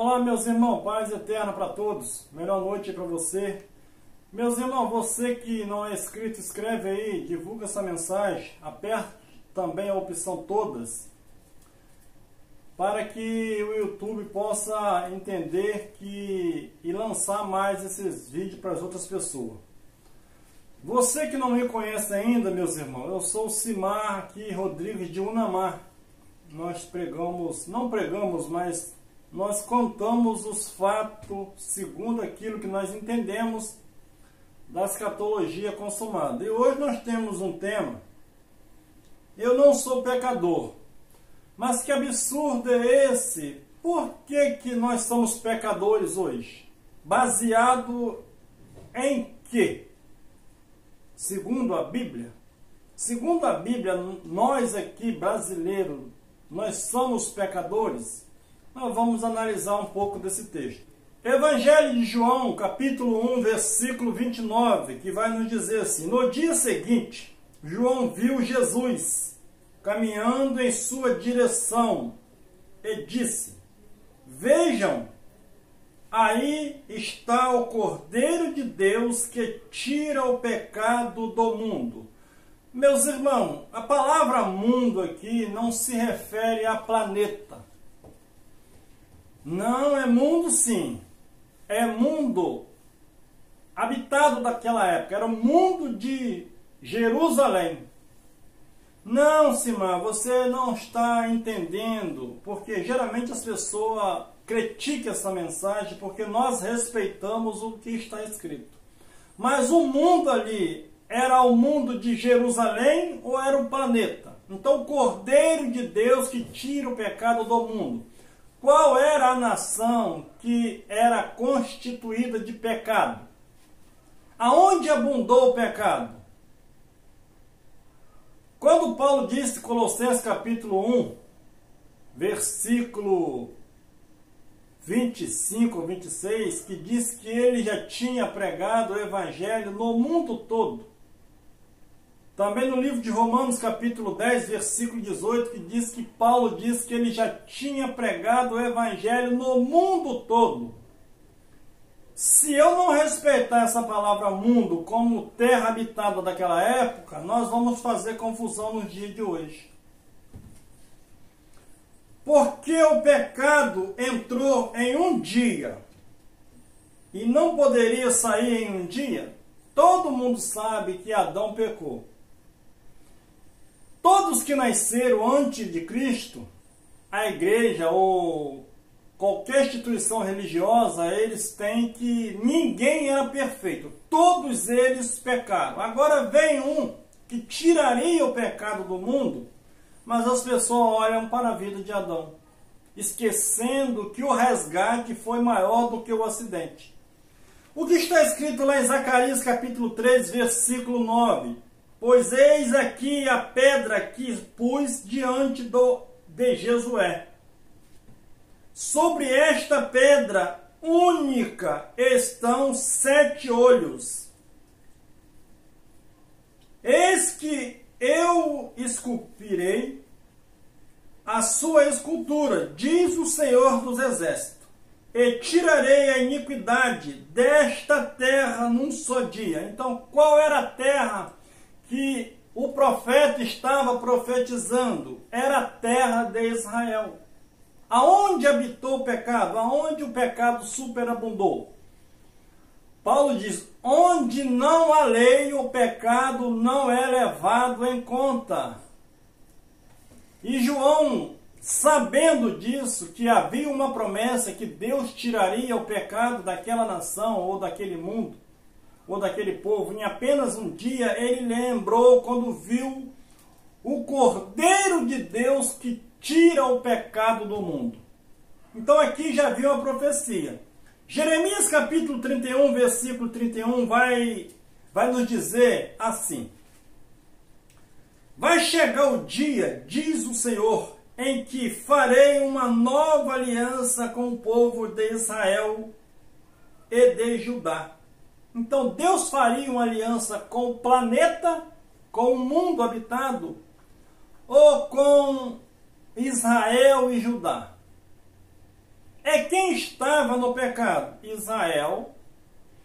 Olá, meus irmãos, paz eterna para todos, melhor noite para você. Meus irmãos, você que não é inscrito, escreve aí, divulga essa mensagem, aperta também a opção todas, para que o YouTube possa entender e lançar mais esses vídeos para as outras pessoas. Você que não me conhece ainda, meus irmãos, eu sou o Simar aqui, Rodrigues de Unamar. Nós não pregamos, mas nós contamos os fatos segundo aquilo que nós entendemos da escatologia consumada. E hoje nós temos um tema: eu não sou pecador. Mas que absurdo é esse? Por que nós somos pecadores hoje? Baseado em quê? Segundo a Bíblia? Segundo a Bíblia, nós aqui brasileiros, nós somos pecadores? Nós vamos analisar um pouco desse texto. Evangelho de João, capítulo 1, versículo 29, que vai nos dizer assim: no dia seguinte, João viu Jesus caminhando em sua direção e disse: vejam, aí está o Cordeiro de Deus que tira o pecado do mundo. Meus irmãos, a palavra mundo aqui não se refere a planeta. Não, é mundo sim. É mundo habitado daquela época. Era o mundo de Jerusalém. Não, Simar, você não está entendendo, porque geralmente as pessoas criticam essa mensagem porque nós respeitamos o que está escrito. Mas o mundo ali era o mundo de Jerusalém ou era o planeta? Então o Cordeiro de Deus que tira o pecado do mundo. Qual era a nação que era constituída de pecado? Aonde abundou o pecado? Quando Paulo disse, Colossenses capítulo 1, versículo 25 ou 26, que diz que ele já tinha pregado o evangelho no mundo todo. Também no livro de Romanos capítulo 10, versículo 18, que diz que Paulo diz que ele já tinha pregado o evangelho no mundo todo. Se eu não respeitar essa palavra mundo como terra habitada daquela época, nós vamos fazer confusão nos dias de hoje. Porque o pecado entrou em um dia e não poderia sair em um dia? Todo mundo sabe que Adão pecou. Todos que nasceram antes de Cristo, a igreja ou qualquer instituição religiosa, eles têm que ninguém era perfeito. Todos eles pecaram. Agora vem um que tiraria o pecado do mundo, mas as pessoas olham para a vida de Adão, esquecendo que o resgate foi maior do que o acidente. O que está escrito lá em Zacarias capítulo 3, versículo 9: pois eis aqui a pedra que pus diante de Josué. Sobre esta pedra única estão 7 olhos. Eis que eu esculpirei a sua escultura, diz o Senhor dos Exércitos, e tirarei a iniquidade desta terra num só dia. Então, qual era a terra que o profeta estava profetizando? Era a terra de Israel. Aonde habitou o pecado? Aonde o pecado superabundou? Paulo diz: onde não há lei, o pecado não é levado em conta. E João, sabendo disso, que havia uma promessa que Deus tiraria o pecado daquela nação, ou daquele mundo, ou daquele povo, em apenas um dia, ele lembrou quando viu o Cordeiro de Deus que tira o pecado do mundo. Então aqui já viu a profecia. Jeremias capítulo 31, versículo 31 vai nos dizer assim: vai chegar o dia, diz o Senhor, em que farei uma nova aliança com o povo de Israel e de Judá. Então Deus faria uma aliança com o planeta, com o mundo habitado, ou com Israel e Judá? quem estava no pecado? Israel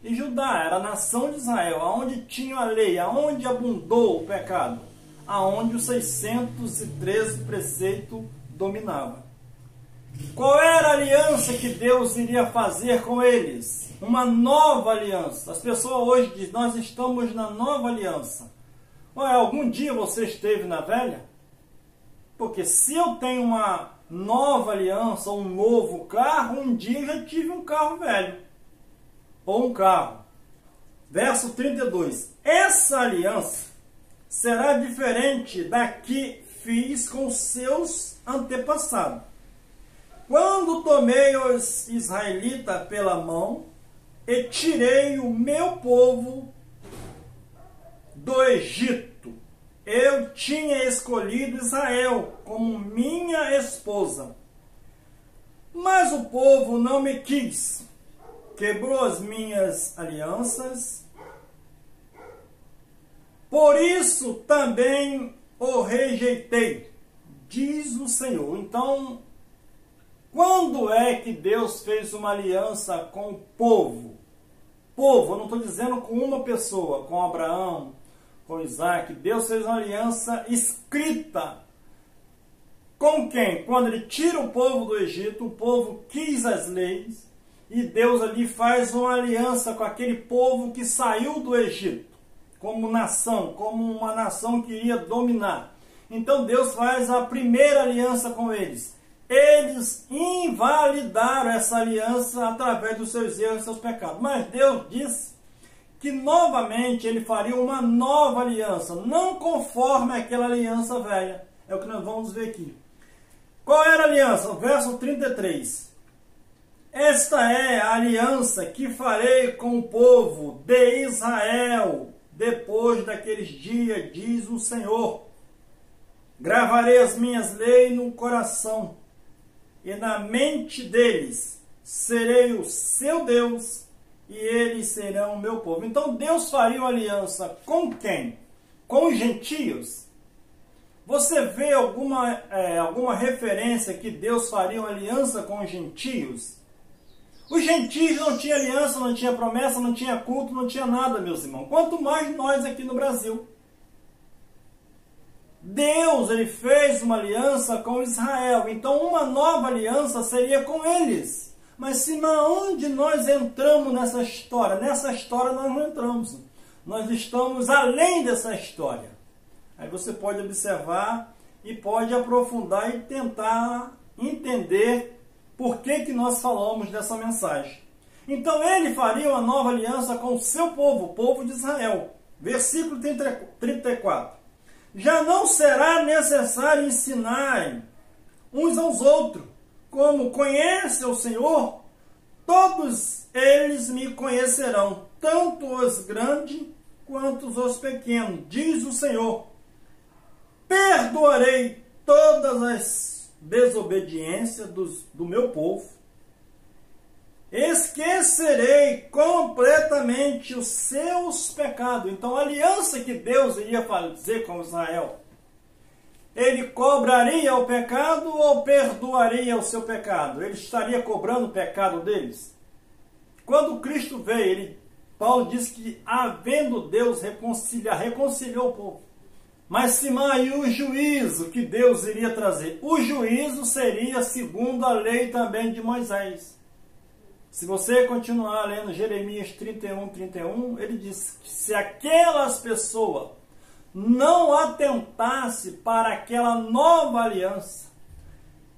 e Judá, era a nação de Israel, aonde tinha a lei, aonde abundou o pecado, aonde os 613 preceitos dominava. Qual era a aliança que Deus iria fazer com eles? Uma nova aliança. As pessoas hoje dizem, nós estamos na nova aliança. Ué, algum dia você esteve na velha? Porque se eu tenho uma nova aliança, um novo carro, um dia eu já tive um carro velho. Ou um carro. Verso 32. Essa aliança será diferente da que fiz com seus antepassados. Quando tomei os israelitas pela mão e tirei o meu povo do Egito, eu tinha escolhido Israel como minha esposa. Mas o povo não me quis, quebrou as minhas alianças. Por isso também o rejeitei, diz o Senhor. Então, quando é que Deus fez uma aliança com o povo? Povo, eu não estou dizendo com uma pessoa, com Abraão, com Isaac. Deus fez uma aliança escrita. Com quem? Quando ele tira o povo do Egito, o povo quis as leis, e Deus ali faz uma aliança com aquele povo que saiu do Egito, como nação, como uma nação que iria dominar. Então Deus faz a primeira aliança com eles. Eles invalidaram essa aliança através dos seus erros e seus pecados. Mas Deus disse que novamente ele faria uma nova aliança, não conforme aquela aliança velha. É o que nós vamos ver aqui. Qual era a aliança? Verso 33. Esta é a aliança que farei com o povo de Israel depois daqueles dias, diz o Senhor. Gravarei as minhas leis no coração e na mente deles. Serei o seu Deus e eles serão o meu povo. Então Deus faria uma aliança com quem? Com os gentios? Você vê alguma referência que Deus faria uma aliança com os gentios? Os gentios não tinham aliança, não tinha promessa, não tinha culto, não tinha nada, meus irmãos. Quanto mais nós aqui no Brasil. Deus, ele fez uma aliança com Israel. Então uma nova aliança seria com eles. Mas onde nós entramos nessa história? Nessa história nós não entramos. Nós estamos além dessa história. Aí você pode observar e pode aprofundar e tentar entender por que nós falamos dessa mensagem. Então ele faria uma nova aliança com o seu povo, o povo de Israel. Versículo 34. Já não será necessário ensinar uns aos outros, como conhece o Senhor, todos eles me conhecerão, tanto os grandes quanto os pequenos, diz o Senhor. Perdoarei todas as desobediências do meu povo. Esquecerei completamente os seus pecados. Então a aliança que Deus iria fazer com Israel, ele cobraria o pecado ou perdoaria o seu pecado? Ele estaria cobrando o pecado deles? Quando Cristo veio, Paulo diz que havendo Deus reconciliou o povo. Mas aí o juízo que Deus iria trazer, o juízo seria segundo a lei também de Moisés. Se você continuar lendo Jeremias 31, ele diz que se aquelas pessoas não atentassem para aquela nova aliança,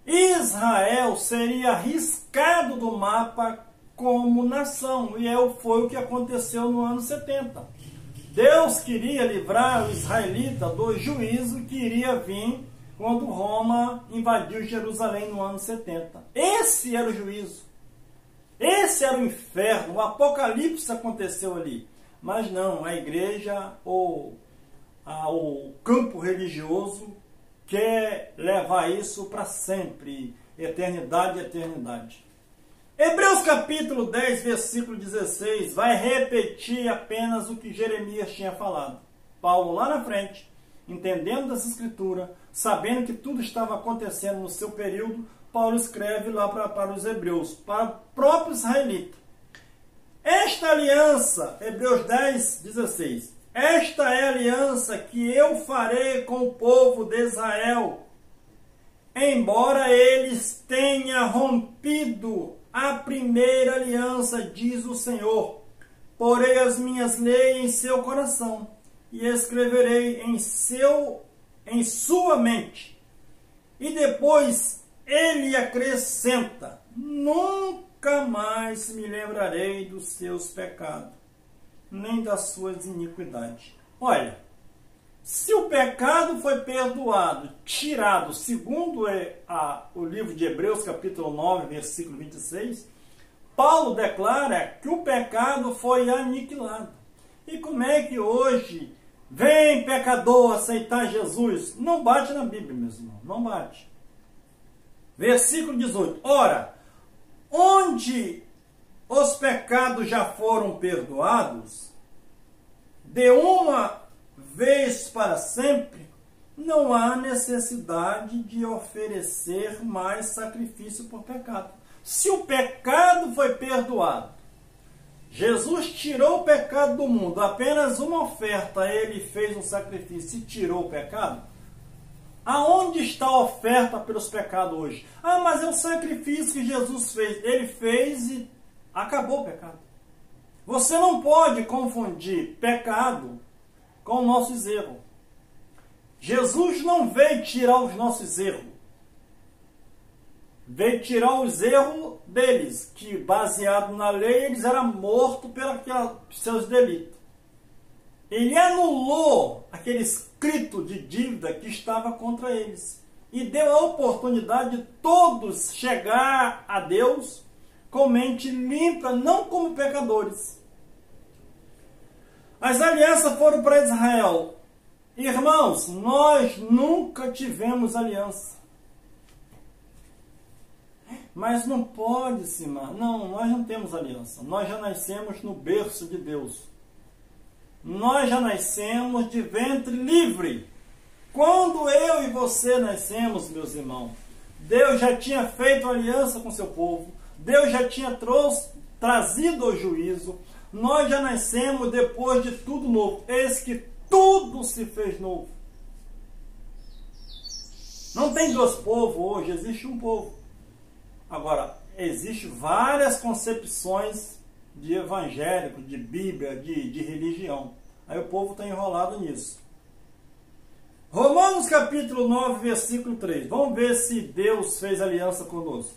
Israel seria riscado do mapa como nação. E foi o que aconteceu no ano 70. Deus queria livrar o israelita do juízo que iria vir quando Roma invadiu Jerusalém no ano 70. Esse era o juízo. Esse era o inferno. O apocalipse aconteceu ali. Mas não, a igreja ou o campo religioso quer levar isso para sempre. Eternidade e eternidade. Hebreus capítulo 10, versículo 16, vai repetir apenas o que Jeremias tinha falado. Paulo lá na frente, entendendo dessa escritura, sabendo que tudo estava acontecendo no seu período, Paulo escreve lá para os hebreus, para o próprio israelita. Esta aliança, Hebreus 10, 16, esta é a aliança que eu farei com o povo de Israel, embora eles tenham rompido a primeira aliança, diz o Senhor. Porei as minhas leis em seu coração e escreverei em sua mente. E depois ele acrescenta: nunca mais me lembrarei dos seus pecados, nem das suas iniquidades. Olha, se o pecado foi perdoado, tirado, segundo o livro de Hebreus, capítulo 9, versículo 26, Paulo declara que o pecado foi aniquilado. E como é que hoje vem pecador aceitar Jesus? Não bate na Bíblia, meus irmãos, não bate. Versículo 18. Ora, onde os pecados já foram perdoados, de uma vez para sempre, não há necessidade de oferecer mais sacrifício por pecado. Se o pecado foi perdoado, Jesus tirou o pecado do mundo, apenas uma oferta, ele fez um sacrifício e tirou o pecado. Aonde está a oferta pelos pecados hoje? Ah, mas é o sacrifício que Jesus fez. Ele fez e acabou o pecado. Você não pode confundir pecado com nossos erros. Jesus não veio tirar os nossos erros. Veio tirar os erros deles, que baseado na lei, eles eram mortos pelos seus delitos. Ele anulou aquele escrito de dívida que estava contra eles. E deu a oportunidade de todos chegar a Deus com mente limpa, não como pecadores. As alianças foram para Israel. Irmãos, nós nunca tivemos aliança. Mas não pode, Simar. Não, nós não temos aliança. Nós já nascemos no berço de Deus. Nós já nascemos de ventre livre. Quando eu e você nascemos, meus irmãos, Deus já tinha feito aliança com seu povo. Deus já tinha trazido o juízo. Nós já nascemos depois de tudo novo. Eis que tudo se fez novo. Não tem dois povos hoje, existe um povo. Agora, existem várias concepções de evangélico, de Bíblia, de religião. Aí o povo está enrolado nisso. Romanos capítulo 9, versículo 3. Vamos ver se Deus fez aliança conosco.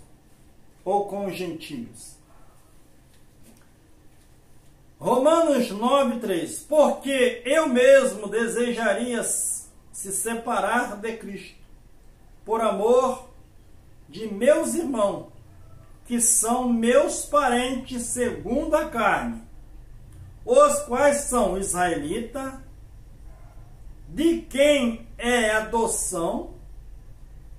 Ou com os gentios. Romanos 9, 3. Porque eu mesmo desejaria se separar de Cristo, por amor de meus irmãos, que são meus parentes segundo a carne, os quais são israelitas, de quem é a adoção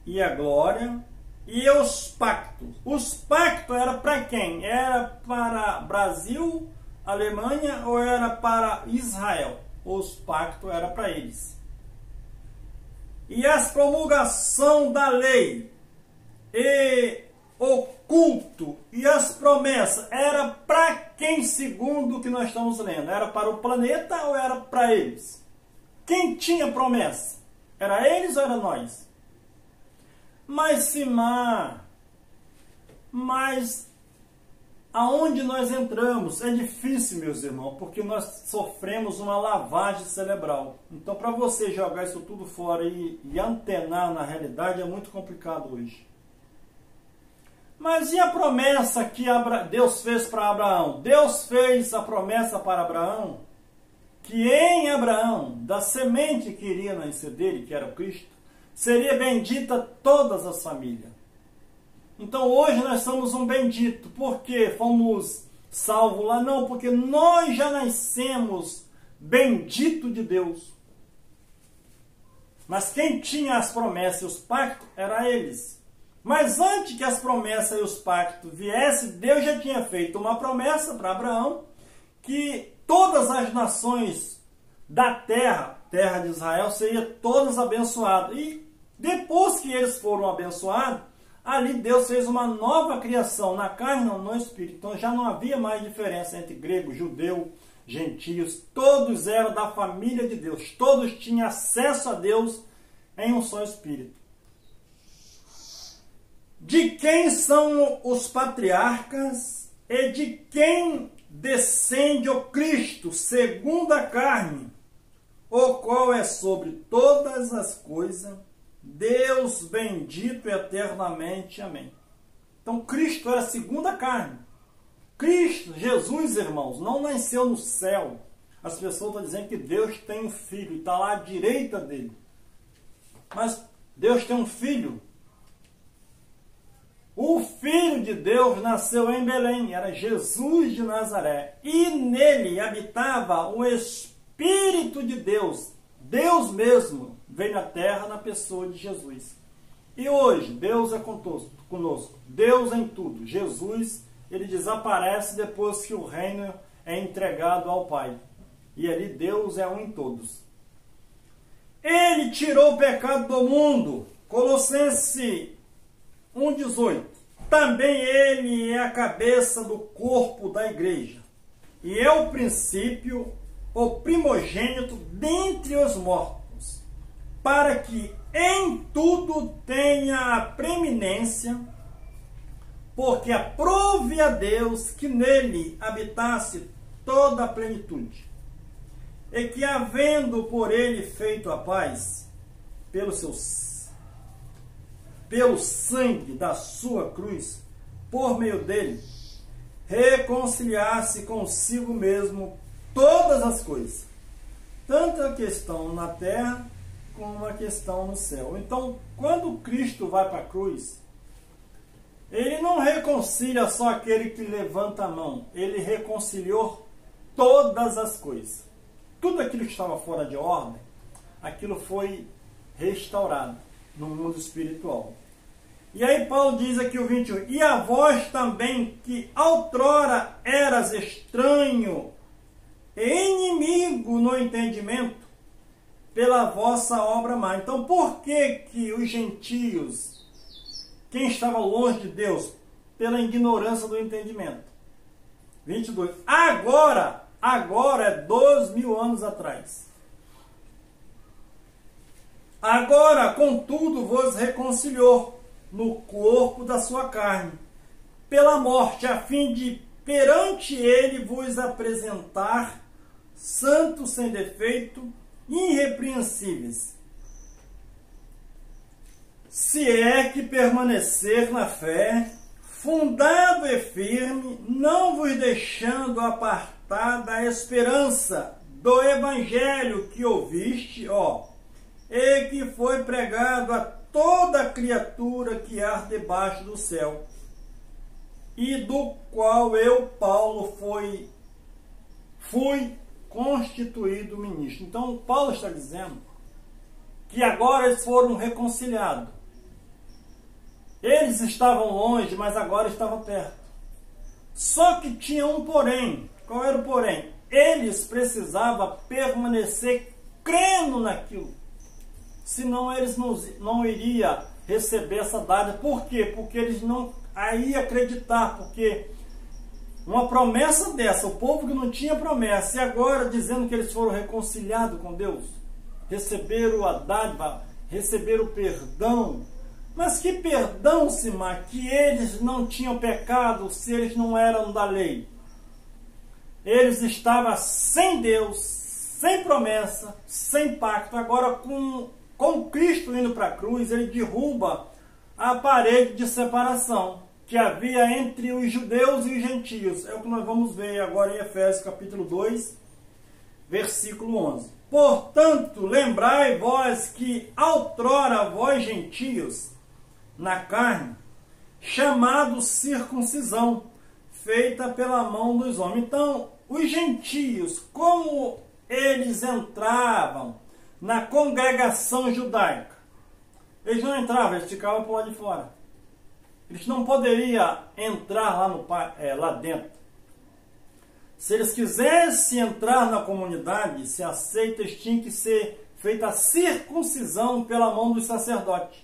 e a glória, e os pactos. Os pactos eram para quem? Era para Brasil, Alemanha, ou era para Israel? Os pactos eram para eles. E as promulgação da lei, e o culto e as promessas era para quem, segundo o que nós estamos lendo? Era para o planeta ou era para eles? Quem tinha promessa? Era eles ou era nós? Mas Simar, aonde nós entramos é difícil, meus irmãos, porque nós sofremos uma lavagem cerebral. Então, para você jogar isso tudo fora e antenar na realidade é muito complicado hoje. Mas e a promessa que Deus fez para Abraão? Deus fez a promessa para Abraão que em Abraão, da semente que iria nascer dele, que era o Cristo, seria bendita todas as famílias. Então hoje nós somos um bendito. Por quê? Fomos salvos lá? Não, porque nós já nascemos bendito de Deus. Mas quem tinha as promessas e os pactos era eles. Mas antes que as promessas e os pactos viessem, Deus já tinha feito uma promessa para Abraão que todas as nações da terra de Israel, seriam todas abençoadas. E depois que eles foram abençoados, Ali Deus fez uma nova criação, na carne não, no espírito. Então já não havia mais diferença entre grego, judeu, gentios. Todos eram da família de Deus. Todos tinham acesso a Deus em um só espírito. De quem são os patriarcas e de quem descende o Cristo, segundo a carne, o qual é sobre todas as coisas, Deus bendito eternamente. Amém. Então Cristo era segundo a carne. Cristo, Jesus, irmãos, não nasceu no céu. As pessoas estão dizendo que Deus tem um filho e está lá à direita dele. Mas Deus tem um filho. O Filho de Deus nasceu em Belém, era Jesus de Nazaré. E nele habitava o Espírito de Deus. Deus mesmo veio na terra na pessoa de Jesus. E hoje, Deus é conosco. Deus em tudo. Jesus, ele desaparece depois que o reino é entregado ao Pai. E ali Deus é um em todos. Ele tirou o pecado do mundo. Colossenses 1,18. Também ele é a cabeça do corpo da igreja. E é o princípio, o primogênito dentre os mortos, para que em tudo tenha a preeminência, porque aprove a Deus que nele habitasse toda a plenitude, e que havendo por ele feito a paz, pelo sangue da sua cruz, por meio dele, reconciliasse consigo mesmo todas as coisas, tanto a questão na terra como a questão no céu. Então, quando Cristo vai para a cruz, ele não reconcilia só aquele que levanta a mão, ele reconciliou todas as coisas. Tudo aquilo que estava fora de ordem, aquilo foi restaurado no mundo espiritual. E aí Paulo diz aqui o 21, e a vós também, que outrora eras estranho e inimigo no entendimento, pela vossa obra má. Então por que os gentios, quem estava longe de Deus, pela ignorância do entendimento? 22, agora é 2000 anos atrás. Agora, contudo, vos reconciliou no corpo da sua carne, pela morte, a fim de perante ele vos apresentar santos, sem defeito, irrepreensíveis, se é que permanecer na fé, fundado e firme, não vos deixando apartar da esperança do evangelho que ouviste, e que foi pregado a toda criatura que há debaixo do céu, e do qual eu, Paulo, fui constituído ministro. Então, Paulo está dizendo que agora eles foram reconciliados. Eles estavam longe, mas agora estavam perto. Só que tinha um porém. Qual era o porém? Eles precisavam permanecer crendo naquilo. Senão eles não iriam receber essa dádiva. Por quê? Porque eles não iam acreditar. Porque uma promessa dessa, o povo que não tinha promessa, e agora dizendo que eles foram reconciliados com Deus, receberam a dádiva, receberam o perdão. Mas que perdão, Simar, que eles não tinham pecado se eles não eram da lei? Eles estavam sem Deus, sem promessa, sem pacto. Agora, com Cristo indo para a cruz, ele derruba a parede de separação que havia entre os judeus e os gentios. É o que nós vamos ver agora em Efésios capítulo 2, versículo 11. Portanto, lembrai vós que outrora vós gentios, na carne, chamados circuncisão, feita pela mão dos homens. Então, os gentios, como eles entravam na congregação judaica, eles não entravam, eles ficavam por lá de fora. Eles não poderiam entrar lá dentro. Se eles quisessem entrar na comunidade, se aceitas, tinha que ser feita a circuncisão pela mão dos sacerdotes.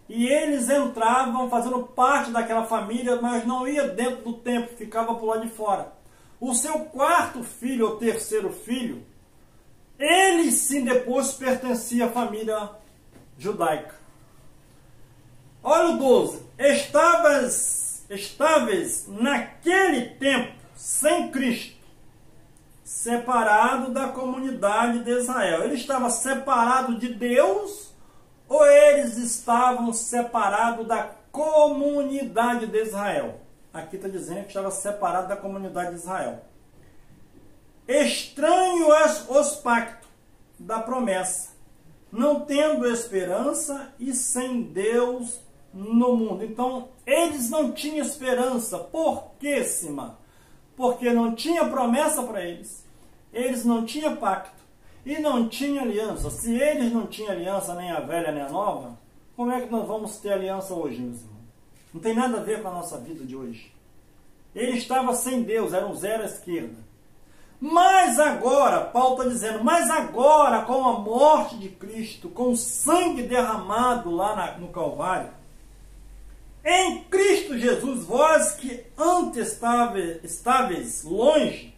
e eles entravam fazendo parte daquela família, mas não ia dentro do templo, ficava por lá de fora. O seu quarto filho, ou terceiro filho, ele sim depois pertencia à família judaica. Olha o 12. Estavas naquele tempo sem Cristo, separado da comunidade de Israel. Ele estava separado de Deus ou eles estavam separados da comunidade de Israel? Aqui está dizendo que estava separado da comunidade de Israel. Estranho os pactos da promessa, não tendo esperança e sem Deus no mundo. Então, eles não tinham esperança. Por que, Simã? Porque não tinha promessa para eles. Eles não tinham pacto. E não tinha aliança. Se eles não tinham aliança, nem a velha nem a nova, como é que nós vamos ter aliança hoje, meus irmãos? Não tem nada a ver com a nossa vida de hoje. Ele estava sem Deus, era um zero à esquerda. Mas agora, Paulo está dizendo, mas agora, com a morte de Cristo, com o sangue derramado lá no Calvário, em Cristo Jesus, vós que antes estáveis longe,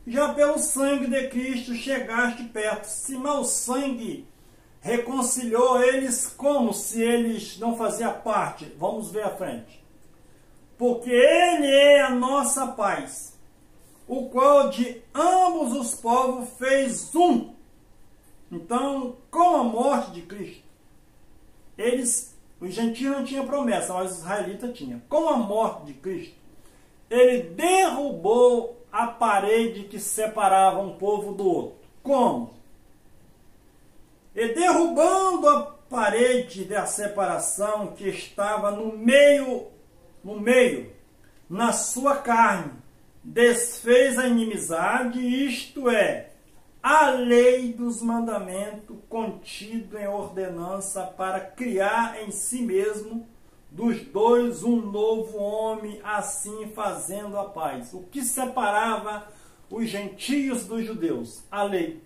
já pelo sangue de Cristo chegaste perto. Se mal sangue reconciliou eles, como se eles não faziam parte. Vamos ver à frente. Porque Ele é a nossa paz, o qual de ambos os povos fez um. Então, com a morte de Cristo, os gentios não tinham promessa, mas os israelitas tinham. Com a morte de Cristo, Ele derrubou a parede que separava um povo do outro. Como? E derrubando a parede da separação que estava no meio, na sua carne, desfez a inimizade, isto é, a lei dos mandamentos contido em ordenança para criar em si mesmo dos dois um novo homem, assim fazendo a paz. O que separava os gentios dos judeus? A lei.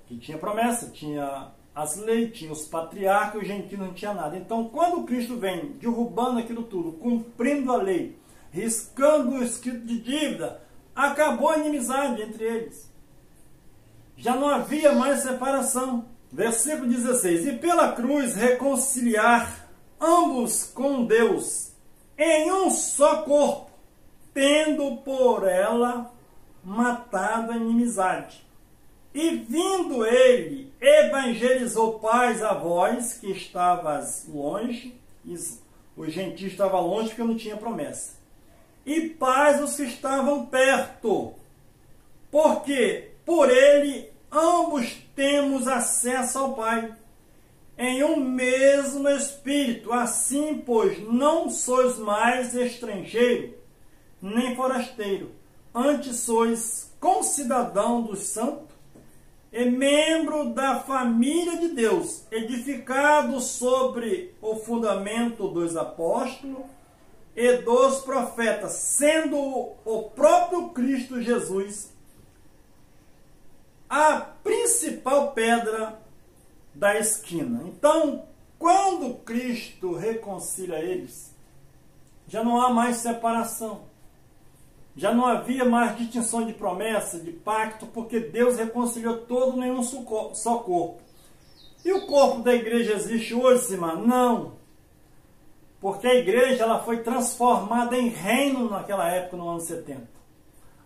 Que tinha promessa, tinha as leis, tinha os patriarcas, os gentios não tinha nada. Então, quando Cristo vem derrubando aquilo tudo, cumprindo a lei, riscando o escrito de dívida, acabou a inimizade entre eles. Já não havia mais separação. Versículo 16. E pela cruz reconciliar ambos com Deus em um só corpo, tendo por ela matado a inimizade. E vindo ele, evangelizou paz a vós que estavas longe, os gentios estavam longe porque não tinha promessa, e paz os que estavam perto, porque por ele ambos temos acesso ao Pai, em um mesmo Espírito. Assim, pois, não sois mais estrangeiro, nem forasteiro, antes sois concidadão dos santos, e membro da família de Deus, edificado sobre o fundamento dos apóstolos e dos profetas, sendo o próprio Cristo Jesus a principal pedra da esquina. Então, quando Cristo reconcilia eles, já não há mais separação. Já não havia mais distinção de promessa, de pacto, porque Deus reconciliou todo em um só corpo. E o corpo da igreja existe hoje, Simã? Não. Porque a igreja ela foi transformada em reino naquela época, no ano 70.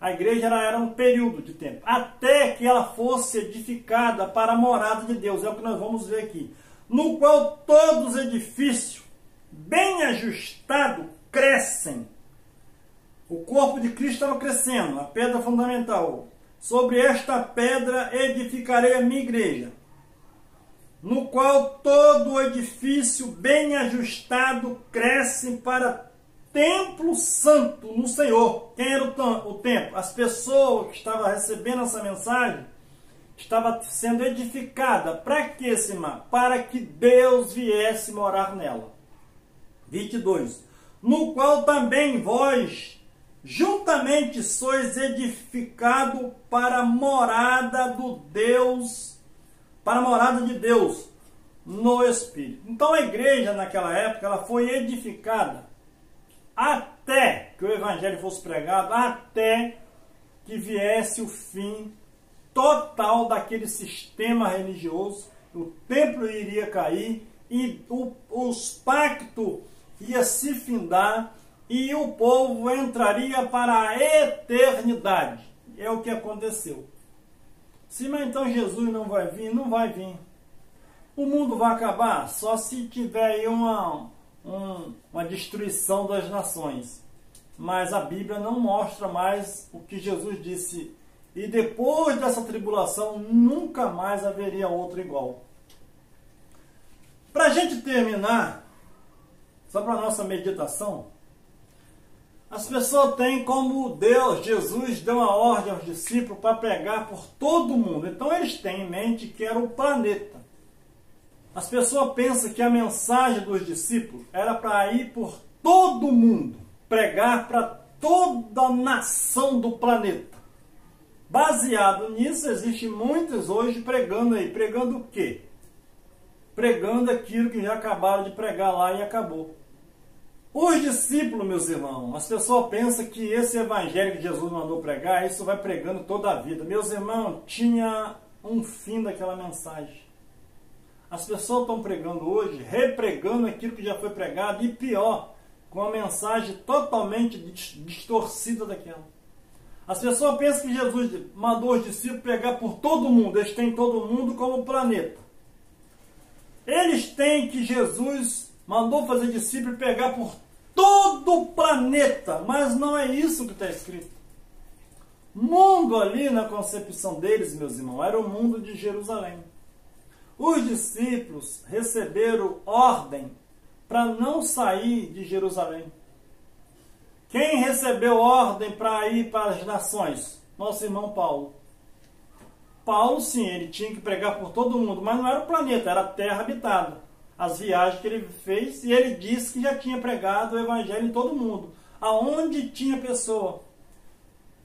A igreja era um período de tempo, até que ela fosse edificada para a morada de Deus. É o que nós vamos ver aqui. No qual todos os edifícios, bem ajustados, crescem. O corpo de Cristo estava crescendo, a pedra fundamental. Sobre esta pedra edificarei a minha igreja, no qual todo o edifício bem ajustado cresce para templo santo no Senhor. Quem era o templo? As pessoas que estavam recebendo essa mensagem estavam sendo edificadas. Para quê, Simã? Para que Deus viesse morar nela. 22. No qual também vós juntamente sois edificado para a morada do Deus, para a morada de Deus, no Espírito. Então a igreja naquela época ela foi edificada até que o evangelho fosse pregado, até que viesse o fim total daquele sistema religioso, o templo iria cair e os pactos iam se findar e o povo entraria para a eternidade. É o que aconteceu. Se mas então Jesus não vai vir, não vai vir. O mundo vai acabar só se tiver aí uma destruição das nações. Mas a Bíblia não mostra mais o que Jesus disse. E depois dessa tribulação, nunca mais haveria outro igual. Para a gente terminar, só para a nossa meditação, as pessoas têm como Deus, Jesus deu uma ordem aos discípulos para pregar por todo o mundo. Então eles têm em mente que era o planeta. As pessoas pensam que a mensagem dos discípulos era para ir por todo o mundo, pregar para toda a nação do planeta. Baseado nisso, existem muitos hoje pregando aí. Pregando o quê? Pregando aquilo que já acabaram de pregar lá e acabou. Os discípulos, meus irmãos, as pessoas pensam que esse evangelho que Jesus mandou pregar, isso vai pregando toda a vida. Meus irmãos, tinha um fim daquela mensagem. As pessoas estão pregando hoje, repregando aquilo que já foi pregado e pior, com a mensagem totalmente distorcida daquela. As pessoas pensam que Jesus mandou os discípulos pregar por todo mundo, eles têm todo mundo como planeta. Eles têm que Jesus mandou fazer discípulos pregar por todo o planeta, mas não é isso que está escrito. Mundo ali, na concepção deles, meus irmãos, era o mundo de Jerusalém. Os discípulos receberam ordem para não sair de Jerusalém. Quem recebeu ordem para ir para as nações? Nosso irmão Paulo. Paulo, sim, ele tinha que pregar por todo mundo, mas não era o planeta, era a terra habitada. As viagens que ele fez, e ele disse que já tinha pregado o evangelho em todo mundo. Aonde tinha pessoa.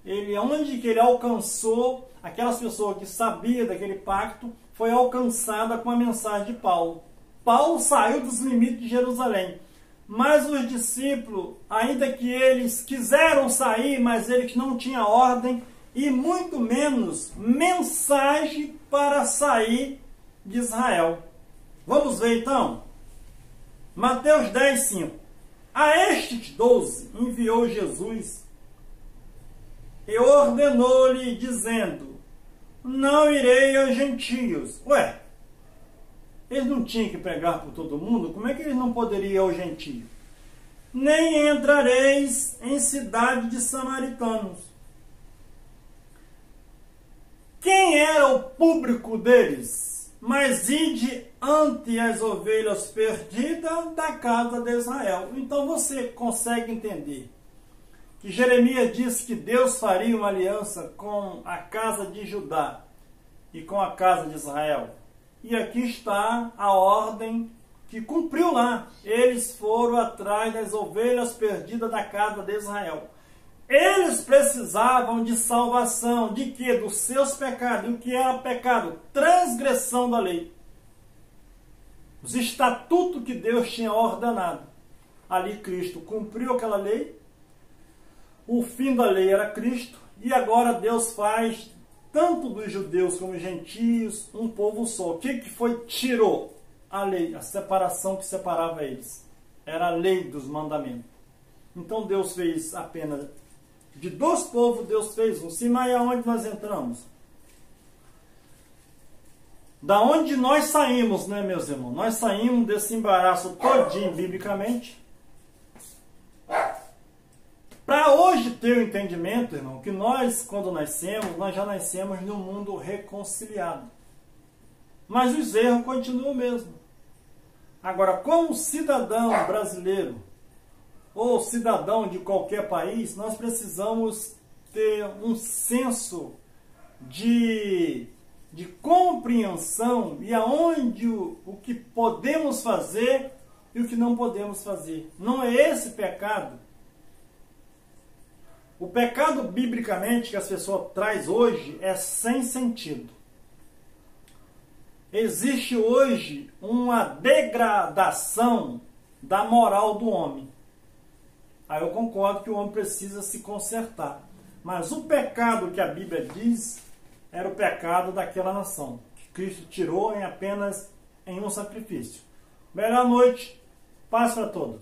Onde que ele alcançou, aquelas pessoas que sabiam daquele pacto, foi alcançada com a mensagem de Paulo. Paulo saiu dos limites de Jerusalém. Mas os discípulos, ainda que eles quiseram sair, mas eles não tinham ordem e muito menos mensagem para sair de Israel. Vamos ver então? Mateus 10, 5. A estes 12 enviou Jesus e ordenou-lhe, dizendo: não irei aos gentios. Ué, eles não tinham que pregar por todo mundo? Como é que eles não poderiam ir aos gentios? Nem entrareis em cidade de samaritanos. Quem era o público deles? Mas ide ante as ovelhas perdidas da casa de Israel. Então você consegue entender que Jeremias disse que Deus faria uma aliança com a casa de Judá e com a casa de Israel. E aqui está a ordem que cumpriu lá. Eles foram atrás das ovelhas perdidas da casa de Israel. Eles precisavam de salvação. De quê? Dos seus pecados. E o que era pecado? Transgressão da lei. Os estatutos que Deus tinha ordenado. Ali Cristo cumpriu aquela lei. O fim da lei era Cristo. E agora Deus faz, tanto dos judeus como dos gentios, um povo só. O que foi? Tirou a lei, a separação que separava eles. Era a lei dos mandamentos. Então Deus fez apenas de dois povos, Deus fez um. Sim, mas aonde nós entramos? Da onde nós saímos, né, meus irmãos? Nós saímos desse embaraço todinho, biblicamente. Para hoje ter o entendimento, irmão, que nós, quando nascemos, nós já nascemos num mundo reconciliado. Mas os erros continuam mesmo. Agora, como cidadão brasileiro, ou cidadão de qualquer país, nós precisamos ter um senso de compreensão e aonde o que podemos fazer e o que não podemos fazer. Não é esse pecado. O pecado, biblicamente, que as pessoas trazem hoje é sem sentido. existe hoje uma degradação da moral do homem. Aí eu concordo que o homem precisa se consertar. Mas o pecado que a Bíblia diz era o pecado daquela nação, que Cristo tirou apenas em um sacrifício. Melhor noite, paz para todos.